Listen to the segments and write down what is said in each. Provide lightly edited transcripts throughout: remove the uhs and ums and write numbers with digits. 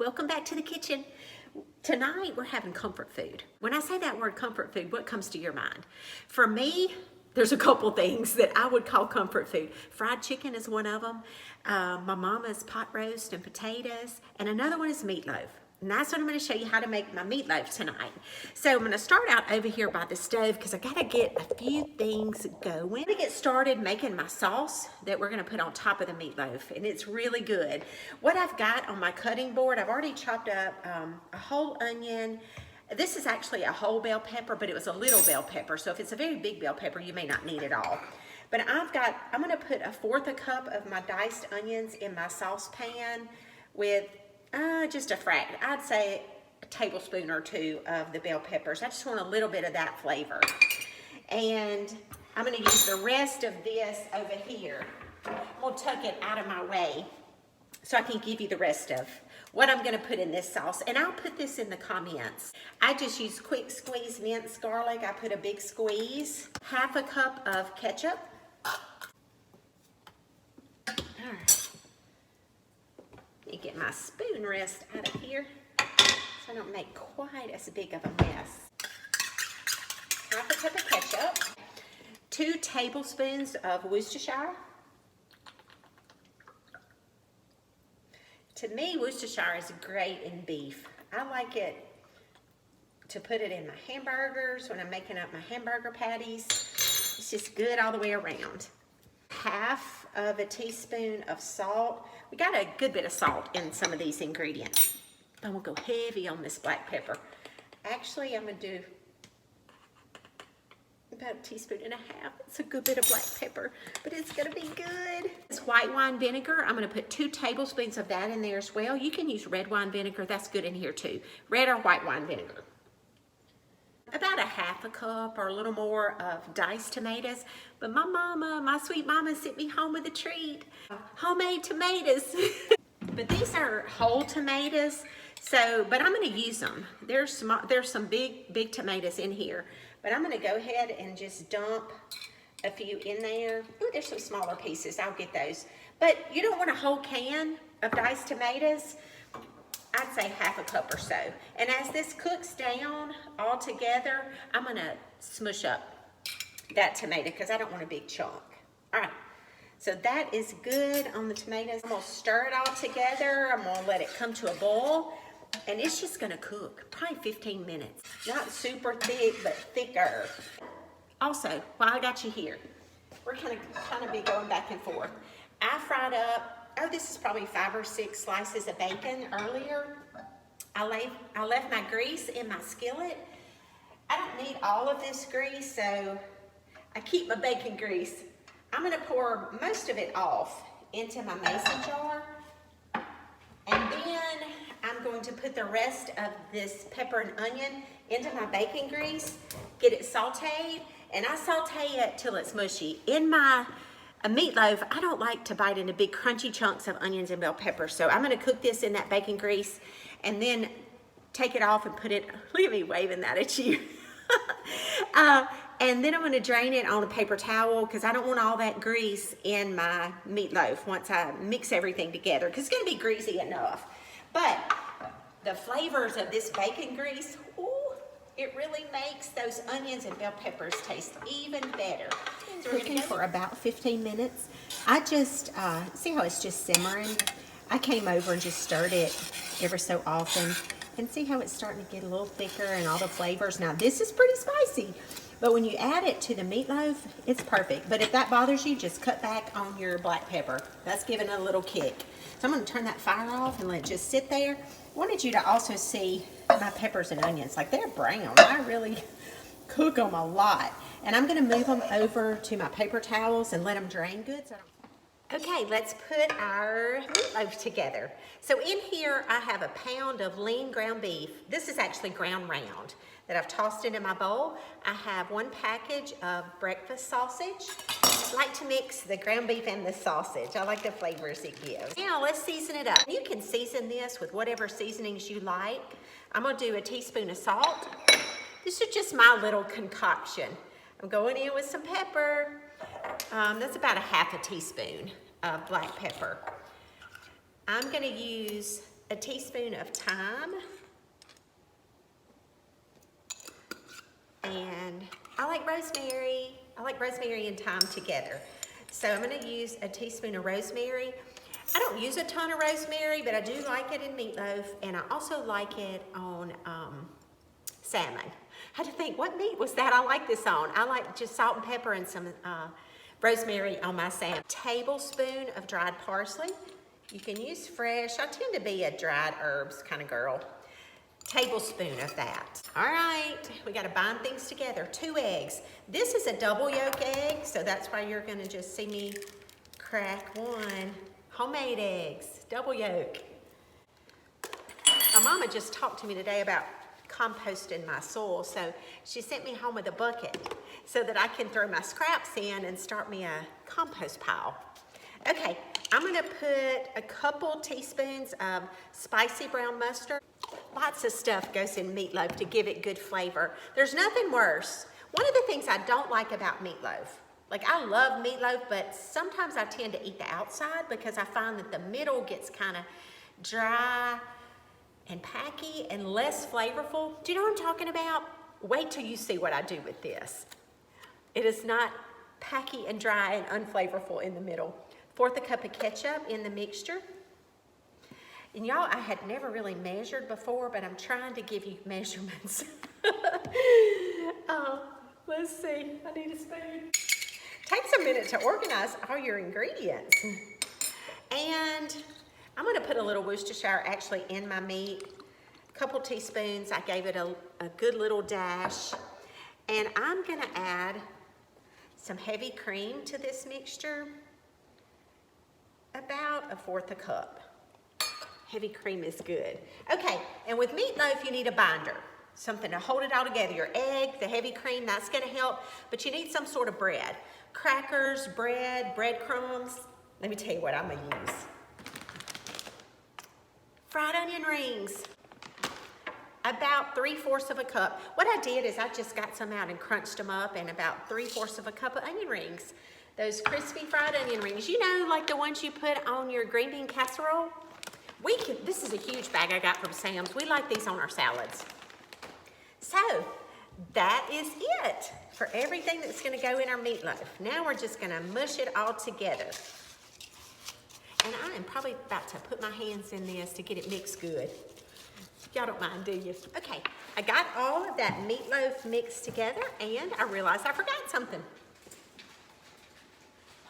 Welcome back to the kitchen. Tonight we're having comfort food. When I say that word comfort food, what comes to your mind? For me, there's a couple things that I would call comfort food. Fried chicken is one of them. My mama's pot roast and potatoes. And another one is meatloaf. And that's what I'm going to show you how to make my meatloaf tonight. So I'm going to start out over here by the stove because I got to get a few things going. I'm going to get started making my sauce that we're going to put on top of the meatloaf. And it's really good. What I've got on my cutting board, I've already chopped up a whole onion. This is actually a whole bell pepper, but it was a little bell pepper. So if it's a very big bell pepper, you may not need it all. But I'm going to put 1/4 cup of my diced onions in my saucepan with just a fraction. I'd say a tablespoon or two of the bell peppers. I just want a little bit of that flavor. And I'm going to use the rest of this over here. I'm going to tuck it out of my way so I can give you the rest of what I'm going to put in this sauce. And I'll put this in the comments. I just use quick squeeze minced garlic. I put a big squeeze. 1/2 cup of ketchup. All right. Let me get my spoon rest out of here so I don't make quite as big of a mess. 1/2 cup of ketchup. 2 tablespoons of Worcestershire. To me, Worcestershire is great in beef. I like it to put it in my hamburgers when I'm making up my hamburger patties. It's just good all the way around. 1/2 teaspoon of salt. We got a good bit of salt in some of these ingredients. I'm gonna go heavy on this black pepper. Actually, I'm gonna do about 1.5 teaspoons. It's a good bit of black pepper, but it's gonna be good. This white wine vinegar, I'm gonna put 2 tablespoons of that in there as well. You can use red wine vinegar, that's good in here too. Red or white wine vinegar. About 1/2 cup or a little more of diced tomatoes. But my sweet mama sent me home with a treat. Homemade tomatoes. But these are whole tomatoes, but I'm gonna use them. There's some big tomatoes in here, but I'm gonna go ahead and just dump a few in there. Ooh, there's some smaller pieces, I'll get those. But you don't want a whole can of diced tomatoes. I'd say 1/2 cup or so. And as this cooks down all together, I'm gonna smush up that tomato because I don't want a big chunk. All right, so that is good on the tomatoes. I'm gonna stir it all together. I'm gonna let it come to a boil, and it's just gonna cook, probably 15 minutes. Not super thick, but thicker. Also, while I got you here, we're kind of be going back and forth. I fried up, this is probably 5 or 6 slices of bacon earlier. I left my grease in my skillet. I don't need all of this grease, so I keep my bacon grease. I'm gonna pour most of it off into my mason jar. And then I'm going to put the rest of this pepper and onion into my bacon grease, get it sauteed, and I saute it till it's mushy. In my meatloaf, I don't like to bite into big crunchy chunks of onions and bell peppers, so I'm gonna cook this in that bacon grease and then take it off and put it, look at me waving that at you. And then I'm gonna drain it on a paper towel because I don't want all that grease in my meatloaf once I mix everything together, because it's gonna be greasy enough. But the flavors of this bacon grease, ooh, it really makes those onions and bell peppers taste even better. So we're cooking for about 15 minutes. I just, see how it's just simmering? I came over and just stirred it ever so often. And see how it's starting to get a little thicker and all the flavors. Now this is pretty spicy, but when you add it to the meatloaf, it's perfect. But if that bothers you, just cut back on your black pepper. That's giving it a little kick. So I'm gonna turn that fire off and let it just sit there. I wanted you to also see my peppers and onions, like they're brown. I really cook them a lot. And I'm gonna move them over to my paper towels and let them drain good. Okay, let's put our meatloaf together. So in here, I have 1 pound of lean ground beef. This is actually ground round that I've tossed into my bowl. I have 1 package of breakfast sausage. I like to mix the ground beef and the sausage. I like the flavors it gives. Now let's season it up. You can season this with whatever seasonings you like. I'm gonna do 1 teaspoon of salt. This is just my little concoction. I'm going in with some pepper. That's about 1/2 teaspoon of black pepper. I'm gonna use a teaspoon of thyme. And I like rosemary. I like rosemary and thyme together. So I'm gonna use a teaspoon of rosemary. I don't use a ton of rosemary, but I do like it in meatloaf, and I also like it on salmon. I had to think, what meat was that I like this on? I like just salt and pepper and some rosemary on my salmon. Tablespoon of dried parsley. You can use fresh. I tend to be a dried herbs kind of girl. Tablespoon of that. All right, we gotta bind things together. 2 eggs. This is a double yolk egg, so that's why you're gonna just see me crack one. Homemade eggs, double yolk. My mama just talked to me today about composting my soil, so she sent me home with a bucket so that I can throw my scraps in and start me a compost pile. Okay, I'm gonna put a couple teaspoons of spicy brown mustard. Lots of stuff goes in meatloaf to give it good flavor. There's nothing worse. One of the things I don't like about meatloaf, like I love meatloaf, but sometimes I tend to eat the outside because I find that the middle gets kind of dry and packy and less flavorful. Do you know what I'm talking about? Wait till you see what I do with this. It is not packy and dry and unflavorful in the middle. 1/4 cup of ketchup in the mixture. And y'all, I had never really measured before, but I'm trying to give you measurements. Let's see, I need a spoon. Takes a minute to organize all your ingredients. And I'm gonna put a little Worcestershire actually in my meat. A couple teaspoons, I gave it a good little dash. And I'm gonna add some heavy cream to this mixture. About 1/4 cup. Heavy cream is good. Okay, and with meatloaf, you need a binder. Something to hold it all together. Your egg, the heavy cream, that's gonna help, but you need some sort of bread. Crackers, bread, breadcrumbs. Let me tell you what I'm gonna use. Fried onion rings. About 3/4 of a cup. What I did is I just got some out and crunched them up, and about 3/4 of a cup of onion rings. Those crispy fried onion rings. You know, like the ones you put on your green bean casserole? This is a huge bag I got from Sam's. We like these on our salads. So, that is it for everything that's gonna go in our meatloaf. Now we're just gonna mush it all together. And I am probably about to put my hands in this to get it mixed good. Y'all don't mind, do you? Okay, I got all of that meatloaf mixed together, and I realized I forgot something.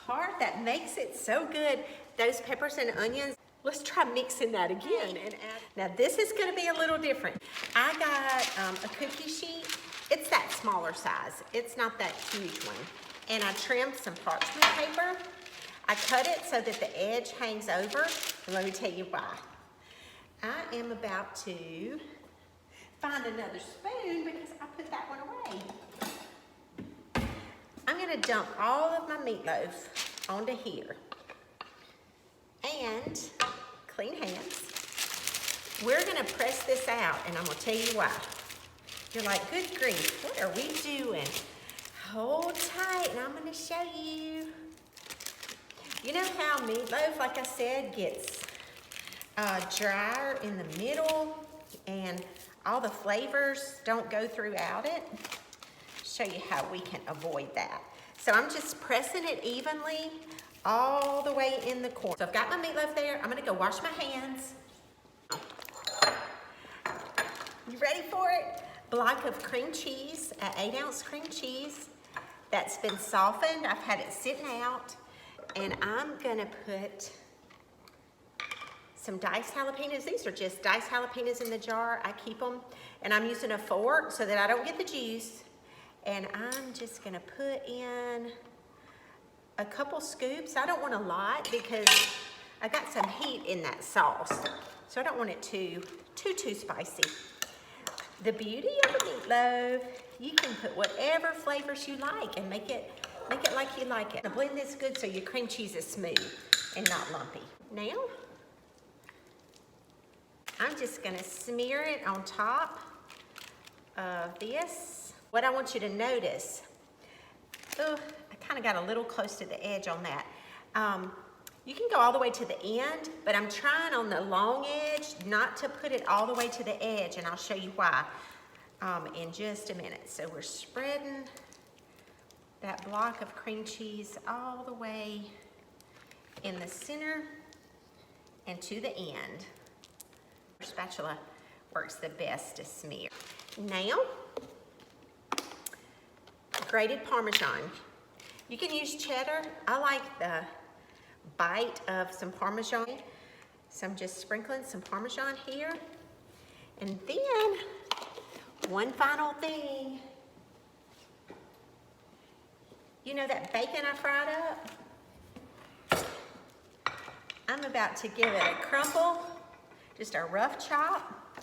Part that makes it so good, those peppers and onions. Let's try mixing that again. And now this is gonna be a little different. I got a cookie sheet. It's that smaller size. It's not that huge one. And I trimmed some parchment paper. I cut it so that the edge hangs over. And let me tell you why. I am about to find another spoon because I put that one away. I'm gonna dump all of my meatloaf onto here. And clean hands. We're gonna press this out, and I'm gonna tell you why. You're like, good grief, what are we doing? Hold tight, and I'm gonna show you. You know how meatloaf, like I said, gets drier in the middle, and all the flavors don't go throughout it? Show you how we can avoid that. So I'm just pressing it evenly all the way in the corner. So I've got my meatloaf there. I'm gonna go wash my hands. You ready for it? Block of cream cheese, an 8-ounce cream cheese that's been softened. I've had it sitting out, and I'm gonna put some diced jalapenos. These are just diced jalapenos in the jar. I keep them, and I'm using a fork so that I don't get the juice. And I'm just gonna put in a couple scoops. I don't want a lot because I got some heat in that sauce. So I don't want it too spicy. The beauty of a meatloaf, you can put whatever flavors you like and make it like you like it. Now blend this good so your cream cheese is smooth and not lumpy. Now, I'm just gonna smear it on top of this. What I want you to notice, I kind of got a little close to the edge on that. You can go all the way to the end, but I'm trying on the long edge not to put it all the way to the edge, and I'll show you why in just a minute. So we're spreading that block of cream cheese all the way in the center and to the end. Our spatula works the best to smear. Now, grated Parmesan. You can use cheddar. I like the bite of some Parmesan. So I'm just sprinkling some Parmesan here. And then, one final thing. You know that bacon I fried up? I'm about to give it a crumble, just a rough chop.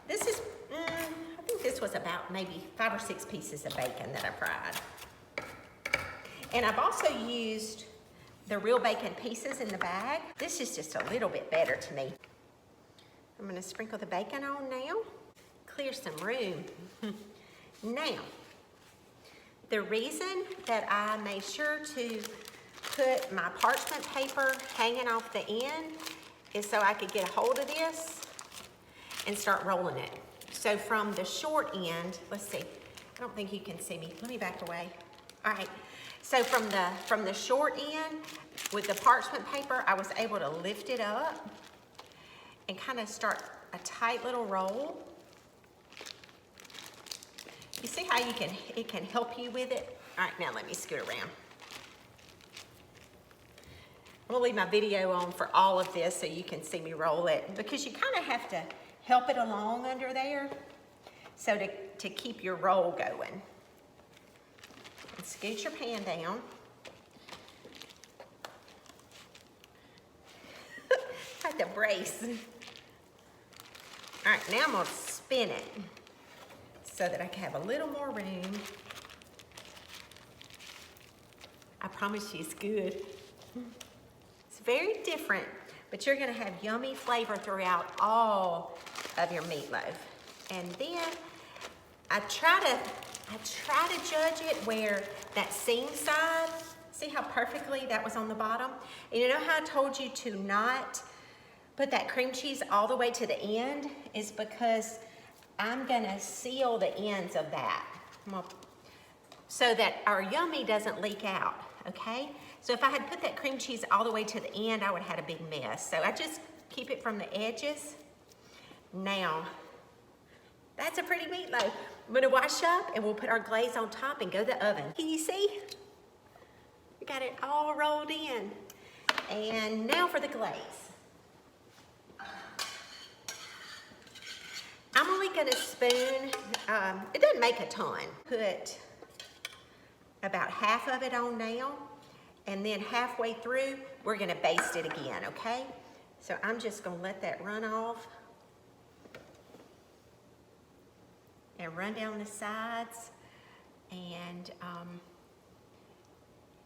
This is, I think this was about maybe 5 or 6 pieces of bacon that I fried. And I've also used the real bacon pieces in the bag. This is just a little bit better to me. I'm gonna sprinkle the bacon on now. Clear some room. Now, the reason that I made sure to put my parchment paper hanging off the end is so I could get a hold of this and start rolling it. So from the short end, let's see, I don't think you can see me. Let me back away. All right, so from the short end, with the parchment paper, I was able to lift it up and kind of start a tight little roll. You see how it can help you with it? All right, now let me scoot around. I'm gonna leave my video on for all of this so you can see me roll it, because you kind of have to help it along under there so to keep your roll going. And scoot your pan down. Had to brace. All right, now I'm gonna spin it so that I can have a little more room. I promise you it's good. It's very different, but you're gonna have yummy flavor throughout all of your meatloaf. And then I try to judge it where that seam side, see how perfectly that was on the bottom? And you know how I told you to not put that cream cheese all the way to the end? Is because I'm gonna seal the ends of that so that our yummy doesn't leak out, okay? So if I had put that cream cheese all the way to the end, I would have had a big mess. So I just keep it from the edges. Now, that's a pretty meatloaf. I'm gonna wash up and we'll put our glaze on top and go to the oven. Can you see? We got it all rolled in. And now for the glaze. I'm only gonna spoon, it doesn't make a ton. Put about half of it on now, and then halfway through, we're gonna baste it again, okay? So I'm just gonna let that run off and run down the sides. And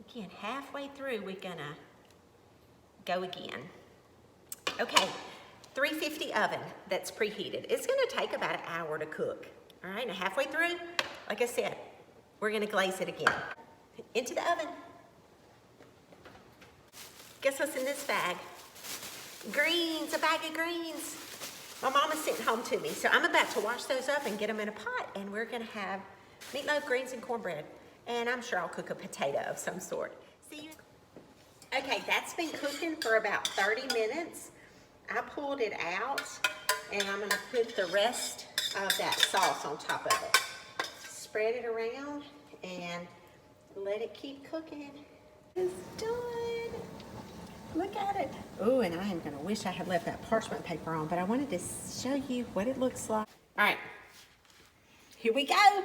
again, halfway through, we're gonna go again. Okay. 350 oven that's preheated. It's gonna take about an hour to cook. All right, now halfway through, like I said, we're gonna glaze it again. Into the oven. Guess what's in this bag? Greens, a bag of greens. My mama sent home to me. So I'm about to wash those up and get them in a pot, and we're gonna have meatloaf, greens, and cornbread. And I'm sure I'll cook a potato of some sort. See you. Okay, that's been cooking for about 30 minutes. I pulled it out, and I'm gonna put the rest of that sauce on top of it. Spread it around and let it keep cooking. It's done. Look at it. Oh, and I am gonna wish I had left that parchment paper on, but I wanted to show you what it looks like. All right, here we go.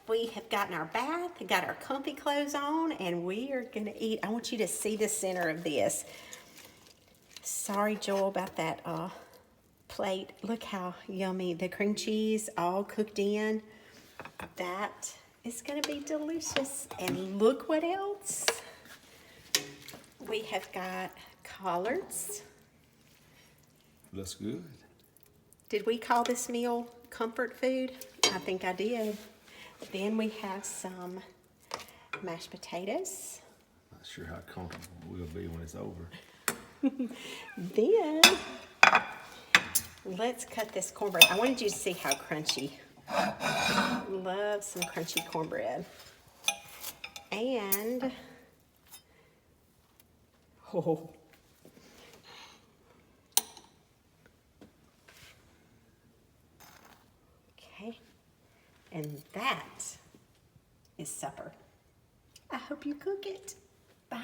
We have gotten our bath, got our comfy clothes on, and we are gonna eat. I want you to see the center of this. Sorry, Joel, about that plate. Look how yummy. The cream cheese all cooked in. That is gonna be delicious. And look what else. We have got collards. Looks good. Did we call this meal comfort food? I think I did. Then we have some mashed potatoes. Not sure how comfortable we'll be when it's over. Then, let's cut this cornbread. I wanted you to see how crunchy. Love some crunchy cornbread. And, oh. Okay. And that is supper. I hope you cook it. Bye.